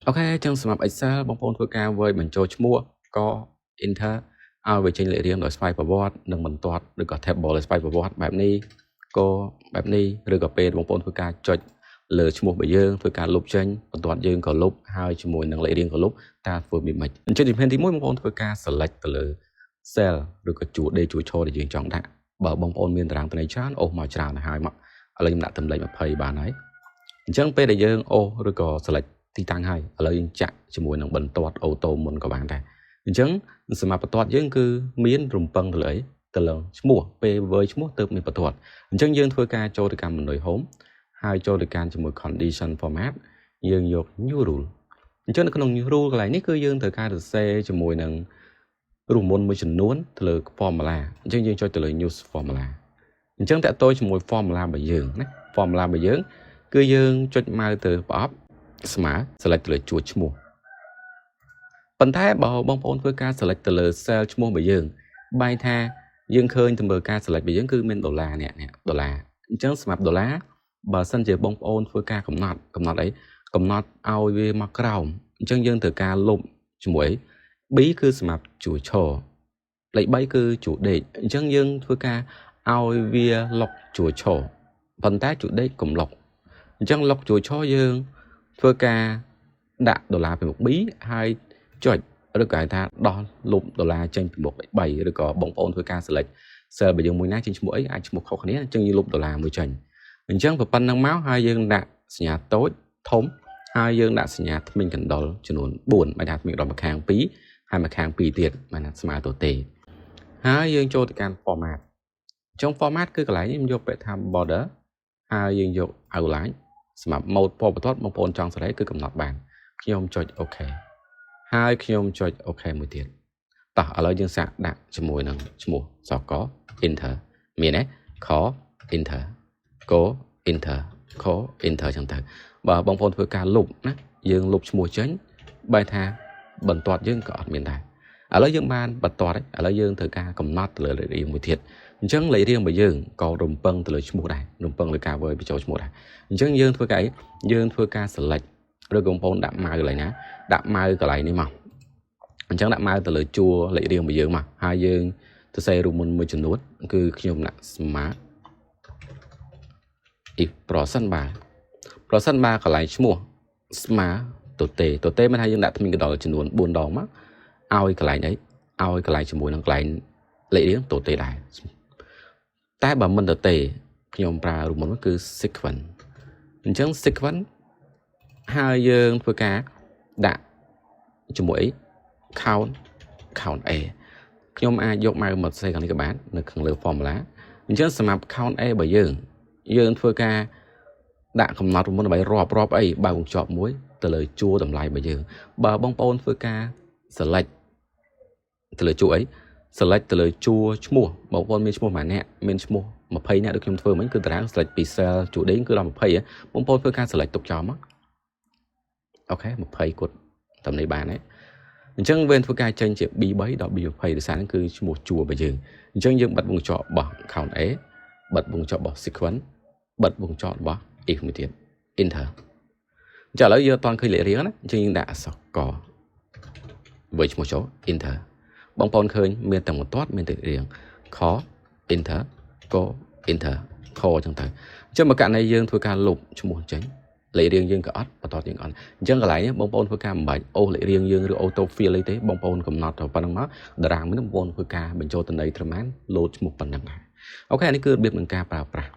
អូខេចឹងសម្រាប់ Excel បងប្អូនធ្វើការvớiបញ្ចូលឈ្មោះក៏ enter ឲ្យវាចេញលេខរៀងដោយស្វ័យប្រវត្តិនិងបន្ទាត់ឬក៏ table ដោយស្វ័យប្រវត្តិបែបនេះក៏បែបនេះឬក៏ពេលបងប្អូនធ្វើការចុចលើឈ្មោះរបស់យើងធ្វើការលុបចេញបន្ទាត់យើងក៏លុបហើយជាមួយនឹងលេខរៀងក៏លុបតើធ្វើវាមិនអញ្ចឹងជំហានទី1បងប្អូនធ្វើការ select ទៅលើ cell ឬក៏ជួរដេកជួរឈរដែលយើងចង់ដាក់បើបងប្អូនមានតារាងត្រាច្រើនអូសមកច្រើនទៅហើយមកឥឡូវខ្ញុំដាក់តម្លេច20បានហើយអញ្ចឹងពេលដែលយើងអូសឬក៏ select ទីតាំងហើយឥឡូវយើងចាក់ជាមួយនឹងបន្ទាត់អូតូមុនក៏បានដែរអញ្ចឹងសម្រាប់បន្ទាត់យើងគឺមានរំពឹងទៅលើអីទៅលើឈ្មោះពេលវើឈ្មោះទៅមានបន្ទាត់អញ្ចឹងយើងធ្វើការចូលទៅកាន់ menu home ហើយចូលទៅកាន់ជាមួយ condition format យើងយក new rule អញ្ចឹងនៅក្នុង new rule កន្លែងនេះគឺយើងត្រូវការសរសេរជាមួយនឹងរូបមន្តមួយចំនួនទៅលើ formula អញ្ចឹងយើងចុចទៅលើ use formula អញ្ចឹងតើតើជាមួយ formula របស់យើងណា formula របស់យើងគឺយើងចុចម៉ៅទៅប្រអប់ស្មើ select ទៅលើជួរឈ្មោះប៉ុន្តែបើបងប្អូនធ្វើការ select ទៅលើ cell ឈ្មោះរបស់យើងបែរថាយើងឃើញទៅមើលការ select របស់យើងគឺមានដុល្លារនេះដុល្លារអញ្ចឹងសម្រាប់ដុល្លារបើសិនជាបងប្អូនធ្វើការកំណត់អីកំណត់ឲ្យវាមកក្រោមអញ្ចឹងយើងត្រូវការលុបជាមួយ B គឺសម្រាប់ជួរឈរលេខ3គឺជួរដេកអញ្ចឹងយើងធ្វើការឲ្យវាលុកជួរឈរប៉ុន្តែជួរដេកកុំលុកអញ្ចឹងលុកជួរឈរយើងធ្វើការដាក់ដុល្លារពីមុខ B ហើយចុចឬក៏ហៅថាដោះលុបដុល្លារចេញពីមុខលេខ3ឬក៏បងប្អូនធ្វើការ select cell របស់យើងមួយណាចេញឈ្មោះអីអាចឈ្មោះខុសគ្នាអញ្ចឹងយើងលុបដុល្លារមួយចេញអញ្ចឹងប៉ុណ្្នឹងមកហើយយើងដាក់សញ្ញាតូចធំហើយយើងដាក់សញ្ញាធ្មេញកណ្ដុរចំនួន4បើថាធ្មេញកណ្ដុរម្ខាង2ហើយម្ខាង2ទៀតបានស្មើទៅទេហើយយើងចូលទៅកាន់ format អញ្ចឹង format គឺកន្លែងនេះខ្ញុំយកពាក្យថា border ហើយយើងយក outline សម្រាប់ mode ពណ៌បន្ទាត់បងប្អូនចង់សេរីគឺកំណត់បានខ្ញុំចុច OK ហើយខ្ញុំចុច OK មួយទៀតតោះឥឡូវយើងសាកដាក់ជាមួយនឹងឈ្មោះសក enter មានទេខ enter ក enter ខ enter ចឹងទៅបើបងប្អូនធ្វើការលុបណាយើងលុបឈ្មោះចេញបែរថាបន្ទាត់យើងក៏អត់មានដែរឥឡូវយើងបានបន្ទាត់ឥឡូវយើងត្រូវការកំណត់ទៅលើលេខរៀងមួយទៀតអញ្ចឹងលេខរៀងរបស់យើងក៏រំពឹងទៅលើឈ្មោះដែររំពឹងលើការវើបញ្ចូលឈ្មោះដែរអញ្ចឹងយើងធ្វើការយើងធ្វើការ select ឬបងប្អូនដាក់ម៉ៅកន្លែងណាដាក់ម៉ៅកន្លែងនេះមកអញ្ចឹងដាក់ម៉ៅទៅលើជួរលេខរៀងរបស់យើងមកហើយយើងទៅសេរូបមន្តមួយចំនួនគឺខ្ញុំដាក់ស្មាត if % បាកន្លែងឈ្មោះស្មើទៅទេមិនថាយើងដាក់ធ្មេញកណ្ដុរចំនួន4ដងមកឲ្យកន្លែងអីឲ្យកន្លែងជាមួយនឹងកន្លែងលេខរៀងទៅទេដែរតែបើមិនទៅទេខ្ញុំប្រើរូបមន្តគឺ sequence អញ្ចឹង sequence ហើយយើងធ្វើការដាក់ជាមួយ count A ខ្ញុំអាចយកម៉ៅមកសេខាងនេះក៏បាននៅខាងលើ formula អញ្ចឹងសម្រាប់ count A របស់យើងធ្វើការដាក់កំណត់រូបមន្តដើម្បីរាប់អីបើវងជាប់មួយទៅលើជួរតម្លៃរបស់យើងបើបងប្អូនធ្វើការ select ទៅលើជួរអី select ទៅលើជួរឈ្មោះបងប្អូនមានឈ្មោះម៉ាអ្នកមានឈ្មោះ20អ្នកដូចខ្ញុំធ្វើមិញគឺតារាង select ពី cell ជួរដេញគឺដល់20បងប្អូនធ្វើការ select ទុកចោលមកអូខេ20គាត់តាមនេះបានហើយអញ្ចឹងវាធ្វើការចេញជា B3 ដល់ B20 ដោយសារហ្នឹងគឺឈ្មោះជួររបស់យើងអញ្ចឹងយើងបិទវងចោរបស់ count A បិទវងចោរបស់ sequence បិទវងចោរបស់ if មួយទៀត enter ចាឥឡូវយើងអត់ទាន់ឃើញលេខរៀងណាអញ្ចឹងយើងដាក់អក្សរកvớiឈ្មោះចូល enter បងប្អូនឃើញមានតែបន្ទាត់មានតែរៀងខ enter ក enter ខអញ្ចឹងទៅអញ្ចឹងមកករណីយើងធ្វើការលុបឈ្មោះចេញលេខរៀងយើងក៏អត់បន្ទាត់យើងអត់អញ្ចឹងកន្លែងនេះបងប្អូនធ្វើការមិនបាច់អូសលេខរៀងយើងឬ auto fill អីទេបងប្អូនកំណត់ទៅប៉ុណ្្នឹងមកតារាងនេះបងប្អូនធ្វើការបញ្ចូលតំណែងត្រឹមបានលោតឈ្មោះប៉ុណ្្នឹងដែរអូខេនេះគឺរបៀបនៃការប្រើប្រាស់